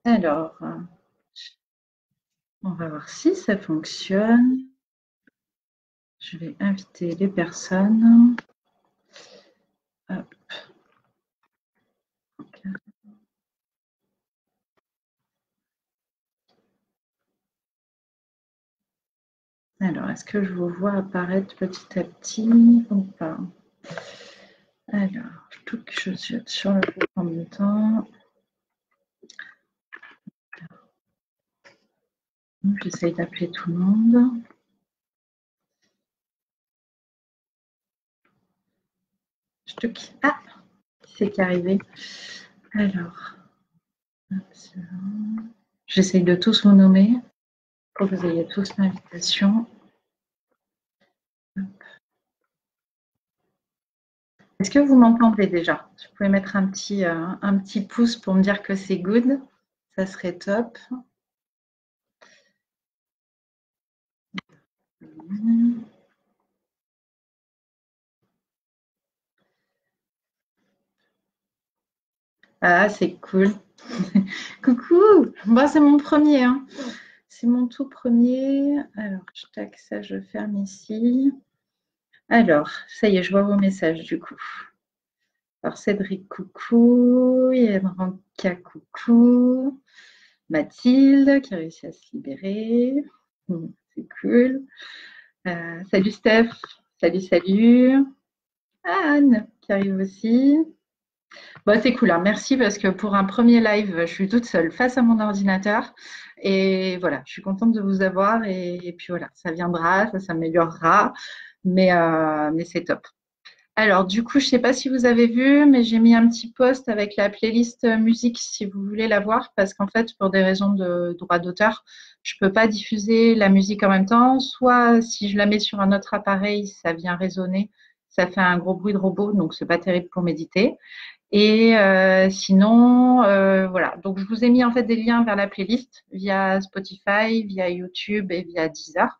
Alors, on va voir si ça fonctionne. Je vais inviter les personnes. Hop. Alors, est-ce que je vous vois apparaître petit à petit ou pas? Alors, je suis sur le groupe en même temps. J'essaye d'appeler tout le monde. Ah, c'est qui est arrivé. Alors, j'essaye de tous vous nommer pour que vous ayez tous l'invitation. Est-ce que vous m'entendez déjà? Vous pouvez mettre un petit pouce pour me dire que c'est good. Ça serait top. Ah, c'est cool. Coucou. Bon, c'est mon premier. Hein. C'est mon tout premier. Alors, je tac ça, je ferme ici. Alors, ça y est, je vois vos messages du coup. Alors, Cédric, coucou. Yanranka, coucou. Mathilde, qui a réussi à se libérer. C'est cool. Salut Steph. Salut, salut. Anne, qui arrive aussi. Bon, c'est cool, hein. Merci parce que pour un premier live, je suis toute seule face à mon ordinateur. Et voilà, je suis contente de vous avoir. Et puis voilà, ça viendra, ça s'améliorera. Mais c'est top. Alors, du coup, je ne sais pas si vous avez vu, mais j'ai mis un petit post avec la playlist musique si vous voulez la voir, parce qu'en fait, pour des raisons de droit d'auteur, je ne peux pas diffuser la musique en même temps. Soit si je la mets sur un autre appareil, ça vient résonner, ça fait un gros bruit de robot, donc c'est pas terrible pour méditer. Et sinon, voilà. Donc, je vous ai mis en fait des liens vers la playlist via Spotify, via YouTube et via Deezer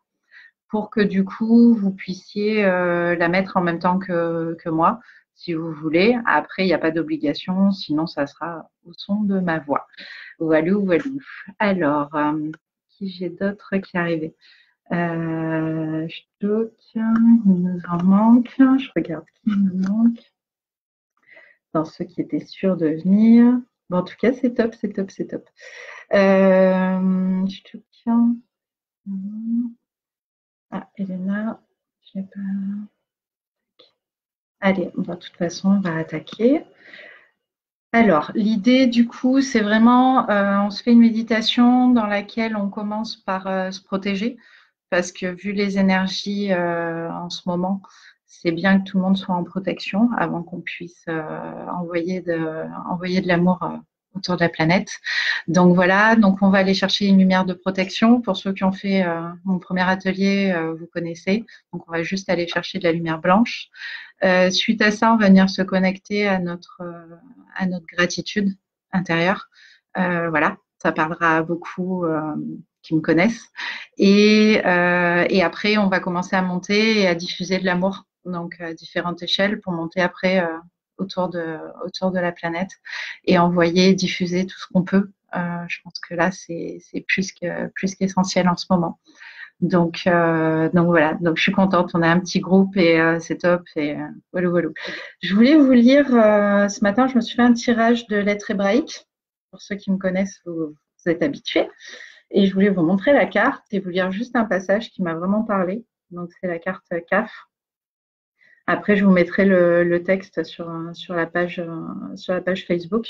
pour que du coup, vous puissiez la mettre en même temps que moi, si vous voulez. Après, il n'y a pas d'obligation, sinon ça sera au son de ma voix. Voilou, voilou. Alors, qui j'ai d'autres qui arrivaient il nous en manque. Je regarde qui me manque. Dans ceux qui étaient sûrs de venir. Bon, en tout cas, c'est top, c'est top, c'est top. Ah, Elena, je n'ai pas. Allez, de toute façon, on va attaquer. Alors, l'idée du coup, c'est vraiment, on se fait une méditation dans laquelle on commence par se protéger, parce que vu les énergies en ce moment, c'est bien que tout le monde soit en protection avant qu'on puisse envoyer de l'amour autour de la planète. Donc voilà, donc on va aller chercher une lumière de protection. Pour ceux qui ont fait mon premier atelier, vous connaissez. Donc on va juste aller chercher de la lumière blanche. Suite à ça, on va venir se connecter à notre gratitude intérieure. Voilà, ça parlera à beaucoup qui me connaissent. Et après, on va commencer à monter et à diffuser de l'amour, donc à différentes échelles pour monter après autour de la planète et envoyer, diffuser tout ce qu'on peut. Je pense que là, c'est plus qu'essentiel en ce moment. Donc voilà, donc je suis contente. On a un petit groupe et c'est top. Et voilà, voilà. Je voulais vous lire ce matin, je me suis fait un tirage de lettres hébraïques. Pour ceux qui me connaissent, vous êtes habitués. Et je voulais vous montrer la carte et vous lire juste un passage qui m'a vraiment parlé. Donc c'est la carte CAF. Après, je vous mettrai le texte sur la page Facebook.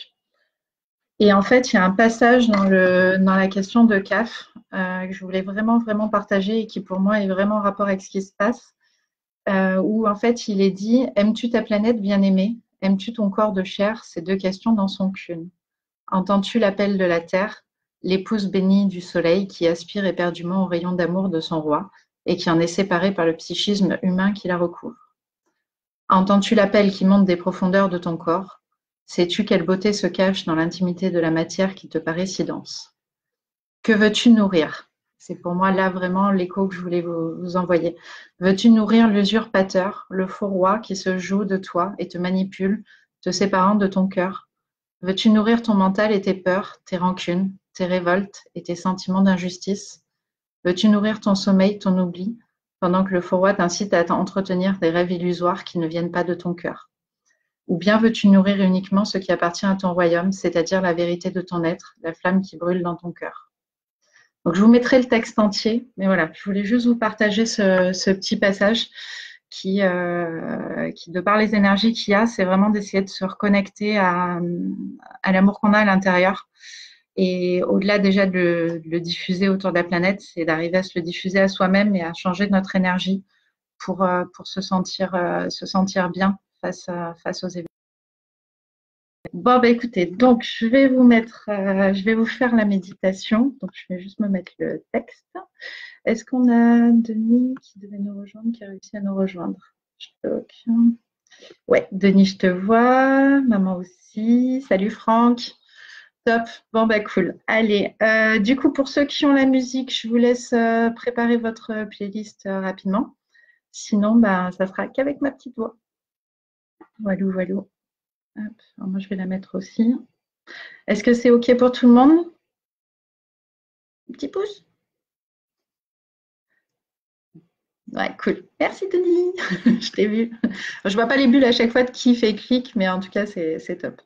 Et en fait, il y a un passage dans la question de CAF que je voulais vraiment, vraiment partager et qui pour moi est vraiment en rapport avec ce qui se passe, où en fait il est dit: aimes-tu ta planète bien-aimée? Aimes-tu ton corps de chair? Ces deux questions n'en sont qu'une. Entends-tu l'appel de la terre, l'épouse bénie du soleil qui aspire éperdument au rayon d'amour de son roi et qui en est séparée par le psychisme humain qui la recouvre? Entends-tu l'appel qui monte des profondeurs de ton corps? Sais-tu quelle beauté se cache dans l'intimité de la matière qui te paraît si dense? Que veux-tu nourrir? C'est pour moi là vraiment l'écho que je voulais vous envoyer. Veux-tu nourrir l'usurpateur, le faux roi qui se joue de toi et te manipule, te séparant de ton cœur? Veux-tu nourrir ton mental et tes peurs, tes rancunes, tes révoltes et tes sentiments d'injustice? Veux-tu nourrir ton sommeil, ton oubli, pendant que le faux roi t'incite à entretenir des rêves illusoires qui ne viennent pas de ton cœur? Ou bien veux-tu nourrir uniquement ce qui appartient à ton royaume, c'est-à-dire la vérité de ton être, la flamme qui brûle dans ton cœur? Donc, je vous mettrai le texte entier, mais voilà, je voulais juste vous partager ce petit passage qui, de par les énergies qu'il y a, c'est vraiment d'essayer de se reconnecter à l'amour qu'on a à l'intérieur. Et au-delà déjà de le diffuser autour de la planète, c'est d'arriver à se le diffuser à soi-même et à changer notre énergie pour se sentir bien face aux événements. Bon, bah écoutez, donc je vais vous faire la méditation. Donc, je vais juste me mettre le texte. Est-ce qu'on a Denis qui devait nous rejoindre, qui a réussi à nous rejoindre? Ouais, Denis, je te vois. Maman aussi. Salut Franck. Top. Bon, bah cool. Allez, du coup, pour ceux qui ont la musique, je vous laisse préparer votre playlist rapidement. Sinon, bah, ça sera qu'avec ma petite voix. Voilou, voilou. Hop. Alors, moi, je vais la mettre aussi. Est-ce que c'est OK pour tout le monde? Un petit pouce? Ouais, cool. Merci Denis. Je t'ai vu. Je vois pas les bulles à chaque fois de qui fait clic, mais en tout cas, c'est top.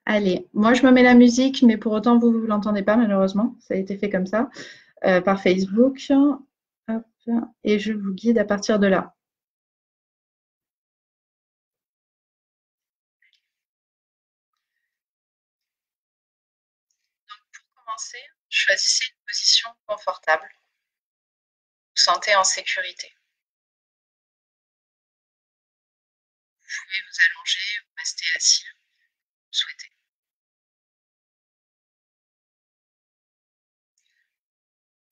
Allez, moi je me mets la musique, mais pour autant vous ne l'entendez pas malheureusement. Ça a été fait comme ça par Facebook. Hop, et je vous guide à partir de là. Pour commencer, choisissez une position confortable. Vous sentez en sécurité. Vous pouvez vous allonger ou rester assis, comme vous souhaitez.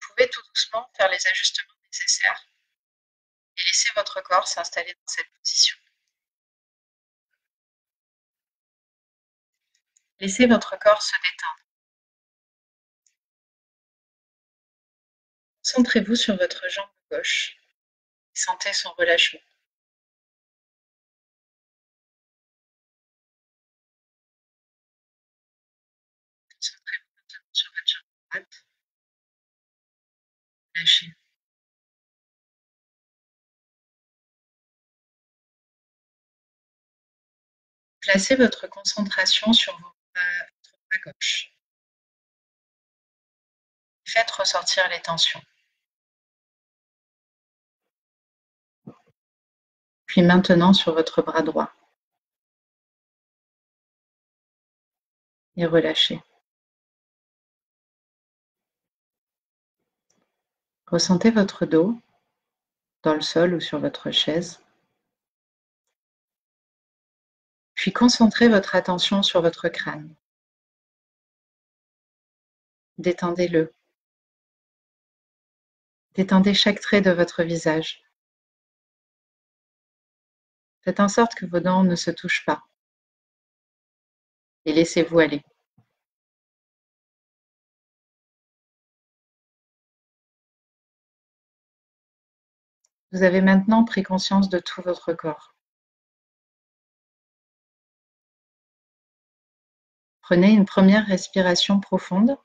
Vous pouvez tout doucement faire les ajustements nécessaires et laisser votre corps s'installer dans cette position. Laissez votre corps se détendre. Concentrez-vous sur votre jambe gauche et sentez son relâchement. Concentrez-vous maintenant sur votre jambe droite. Lâchez. Placez votre concentration sur votre bras gauche. Faites ressortir les tensions. Puis maintenant sur votre bras droit. Et relâchez. Ressentez votre dos dans le sol ou sur votre chaise. Puis concentrez votre attention sur votre crâne. Détendez-le. Détendez chaque trait de votre visage. Faites en sorte que vos dents ne se touchent pas. Et laissez-vous aller. Vous avez maintenant pris conscience de tout votre corps. Prenez une première respiration profonde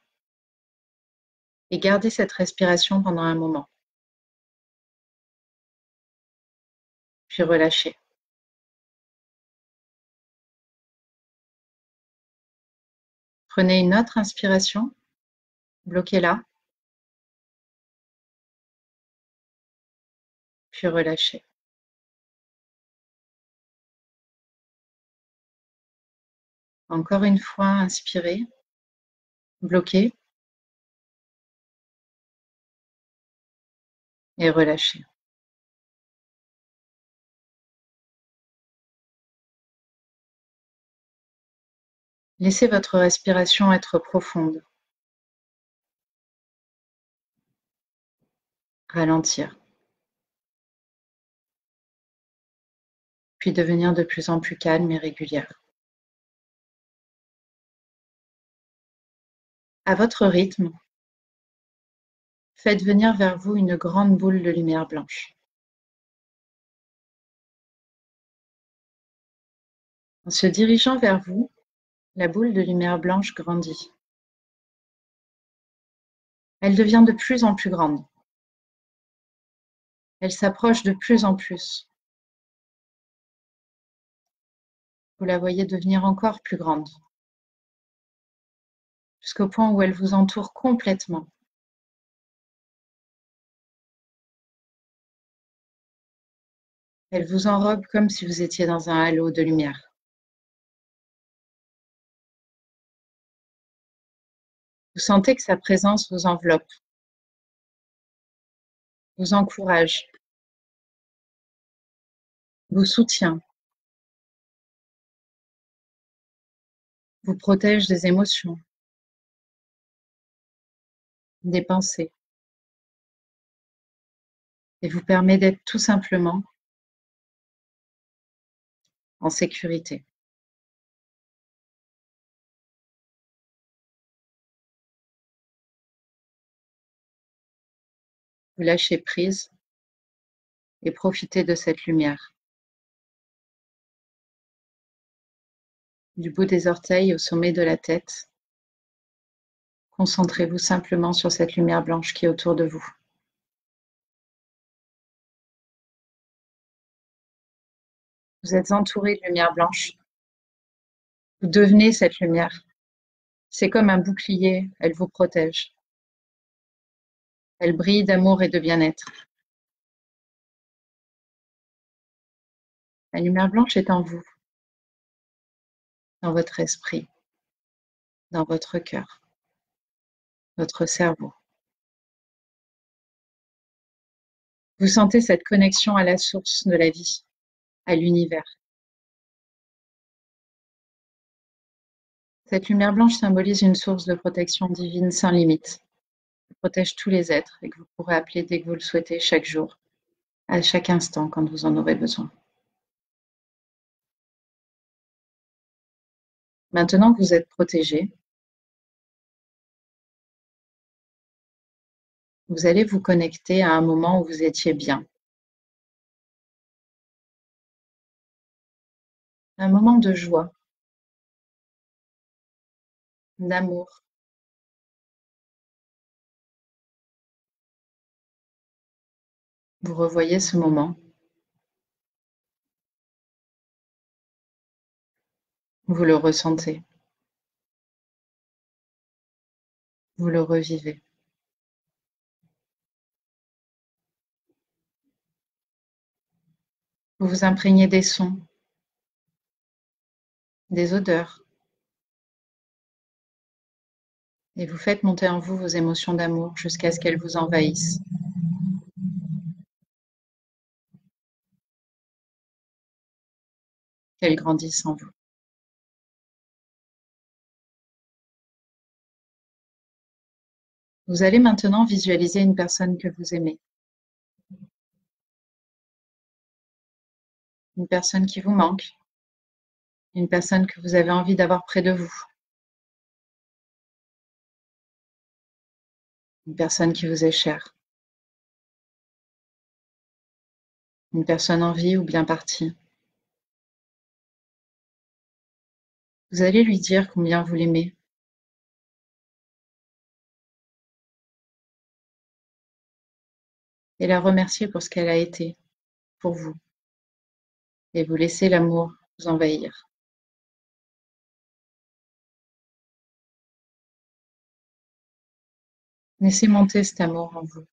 et gardez cette respiration pendant un moment. Puis relâchez. Prenez une autre inspiration, bloquez-la, puis relâchez. Encore une fois, inspirez, bloquez et relâchez. Laissez votre respiration être profonde. Ralentir. Puis devenir de plus en plus calme et régulière. À votre rythme, faites venir vers vous une grande boule de lumière blanche. En se dirigeant vers vous, la boule de lumière blanche grandit. Elle devient de plus en plus grande. Elle s'approche de plus en plus. Vous la voyez devenir encore plus grande, jusqu'au point où elle vous entoure complètement. Elle vous enrobe comme si vous étiez dans un halo de lumière. Vous sentez que sa présence vous enveloppe, vous encourage, vous soutient, vous protège des émotions, des pensées, et vous permet d'être tout simplement en sécurité. Vous lâchez prise et profitez de cette lumière. Du bout des orteils au sommet de la tête, concentrez-vous simplement sur cette lumière blanche qui est autour de vous. Vous êtes entouré de lumière blanche. Vous devenez cette lumière. C'est comme un bouclier, elle vous protège. Elle brille d'amour et de bien-être. La lumière blanche est en vous, dans votre esprit, dans votre cœur, votre cerveau. Vous sentez cette connexion à la source de la vie, à l'univers. Cette lumière blanche symbolise une source de protection divine sans limite. Elle protège tous les êtres et que vous pourrez appeler dès que vous le souhaitez chaque jour, à chaque instant quand vous en aurez besoin. Maintenant que vous êtes protégé, vous allez vous connecter à un moment où vous étiez bien. Un moment de joie, d'amour. Vous revoyez ce moment, vous le ressentez, vous le revivez. Vous vous imprégnez des sons, des odeurs, et vous faites monter en vous vos émotions d'amour jusqu'à ce qu'elles vous envahissent. Qu'elles grandissent en vous. Vous allez maintenant visualiser une personne que vous aimez, une personne qui vous manque, une personne que vous avez envie d'avoir près de vous, une personne qui vous est chère, une personne en vie ou bien partie. Vous allez lui dire combien vous l'aimez. Et la remercier pour ce qu'elle a été pour vous. Et vous laissez l'amour vous envahir. Laissez monter cet amour en vous.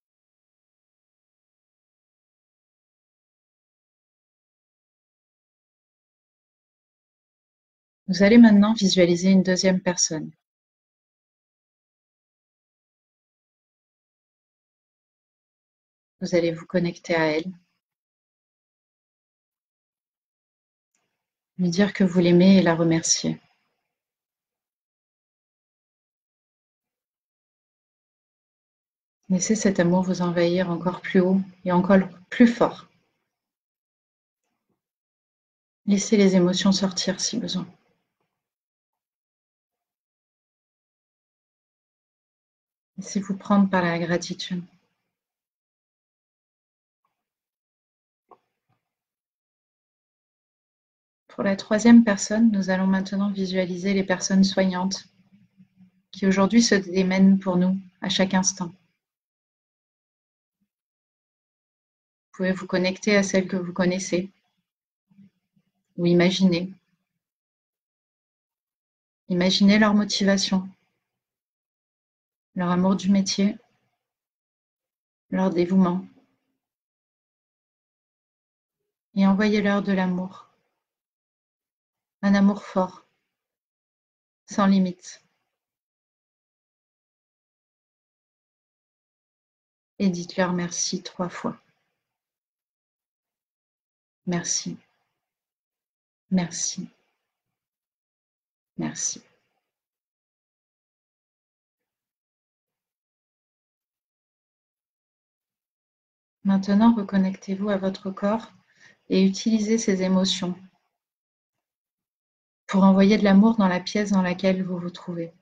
Vous allez maintenant visualiser une deuxième personne. Vous allez vous connecter à elle, lui dire que vous l'aimez et la remercier. Laissez cet amour vous envahir encore plus haut et encore plus fort. Laissez les émotions sortir si besoin. Laissez-vous prendre par la gratitude. Pour la troisième personne, nous allons maintenant visualiser les personnes soignantes qui aujourd'hui se démènent pour nous à chaque instant. Vous pouvez vous connecter à celles que vous connaissez ou imaginer. Imaginez leur motivation, leur amour du métier, leur dévouement et envoyez-leur de l'amour, un amour fort, sans limite. Et dites-leur merci 3 fois. Merci, merci, merci. Maintenant, reconnectez-vous à votre corps et utilisez ces émotions pour envoyer de l'amour dans la pièce dans laquelle vous vous trouvez.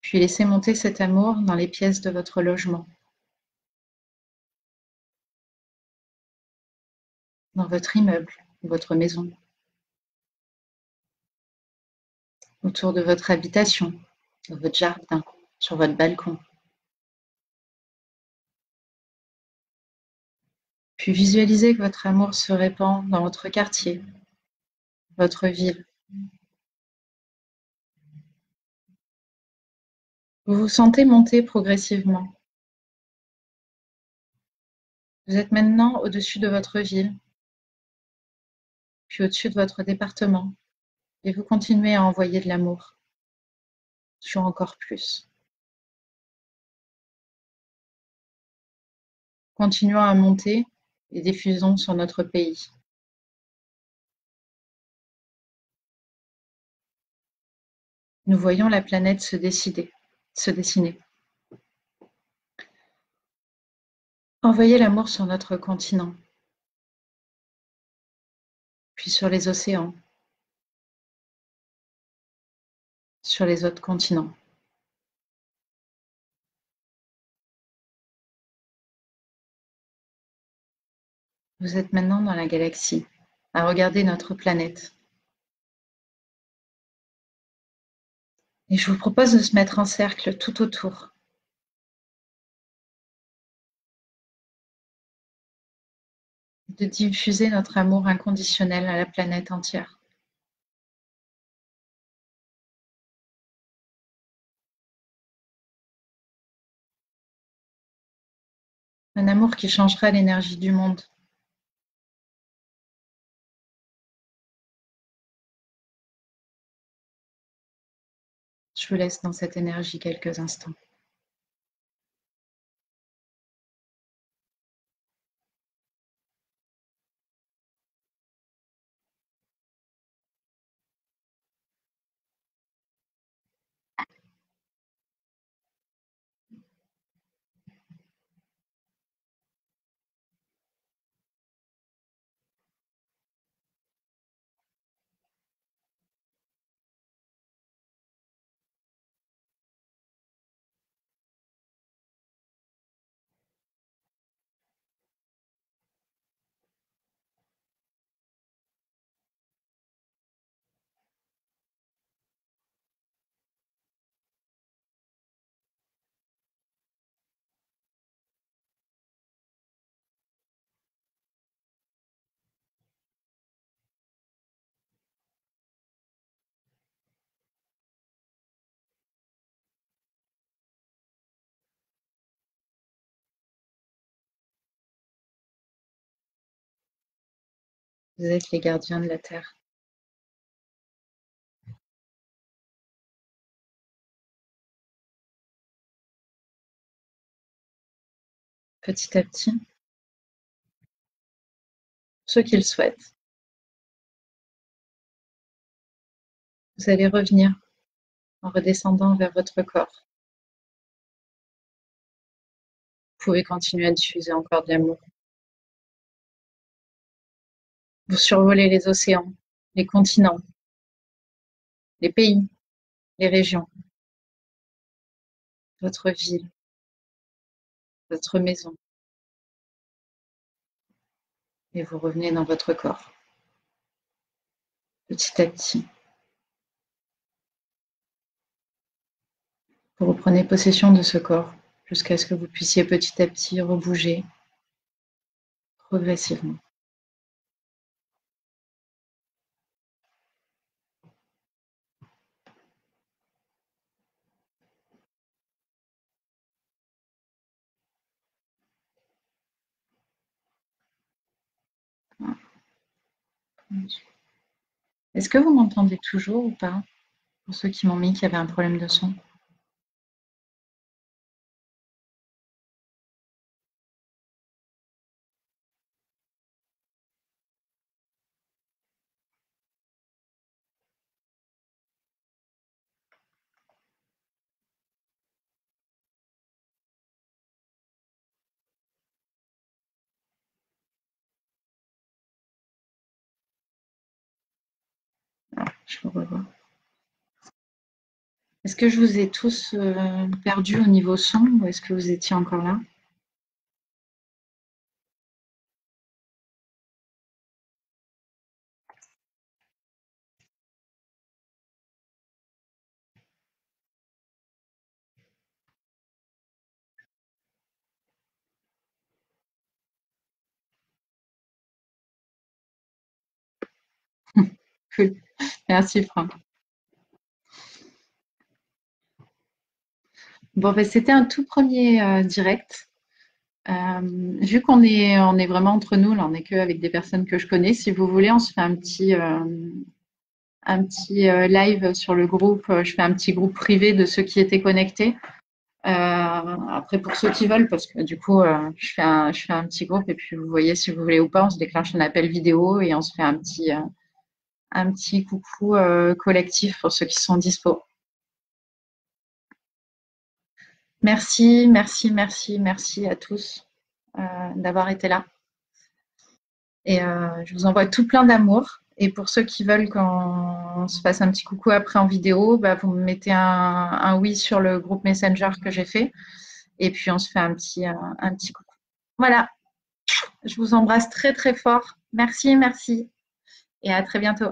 Puis laissez monter cet amour dans les pièces de votre logement, dans votre immeuble, votre maison, autour de votre habitation, dans votre jardin, sur votre balcon. Puis visualisez que votre amour se répand dans votre quartier, votre ville. Vous vous sentez monter progressivement. Vous êtes maintenant au-dessus de votre ville, puis au-dessus de votre département, et vous continuez à envoyer de l'amour, toujours encore plus. Continuons à monter et diffusons sur notre pays. Nous voyons la planète se dessiner. Envoyez l'amour sur notre continent, puis sur les océans, sur les autres continents. Vous êtes maintenant dans la galaxie, à regarder notre planète. Et je vous propose de se mettre en cercle tout autour. De diffuser notre amour inconditionnel à la planète entière. Un amour qui changera l'énergie du monde. Je vous laisse dans cette énergie quelques instants. Vous êtes les gardiens de la Terre. Petit à petit, ceux qui le souhaitent, vous allez revenir en redescendant vers votre corps. Vous pouvez continuer à diffuser encore de l'amour. Vous survolez les océans, les continents, les pays, les régions, votre ville, votre maison, et vous revenez dans votre corps. petit à petit. Vous reprenez possession de ce corps jusqu'à ce que vous puissiez petit à petit rebouger progressivement. Est-ce que vous m'entendez toujours ou pas? Pour ceux qui m'ont mis qu'il y avait un problème de son. Je vous revois. Est-ce que je vous ai tous perdus au niveau son ou est-ce que vous étiez encore là? Cool. Merci Franck. Bon, ben, c'était un tout premier direct. Vu qu'on est vraiment entre nous, là, on n'est qu'avec des personnes que je connais. Si vous voulez, on se fait un petit live sur le groupe. Je fais un petit groupe privé de ceux qui étaient connectés. Après, pour ceux qui veulent, parce que du coup, je fais un petit groupe et puis vous voyez si vous voulez ou pas, on se déclenche un appel vidéo et on se fait un petit coucou collectif pour ceux qui sont dispo. Merci, merci, merci, merci à tous d'avoir été là. Et je vous envoie tout plein d'amour. Et pour ceux qui veulent qu'on se fasse un petit coucou après en vidéo, bah, vous me mettez un oui sur le groupe Messenger que j'ai fait. Et puis on se fait un petit coucou. Voilà, je vous embrasse très très fort. Merci, merci. Et à très bientôt.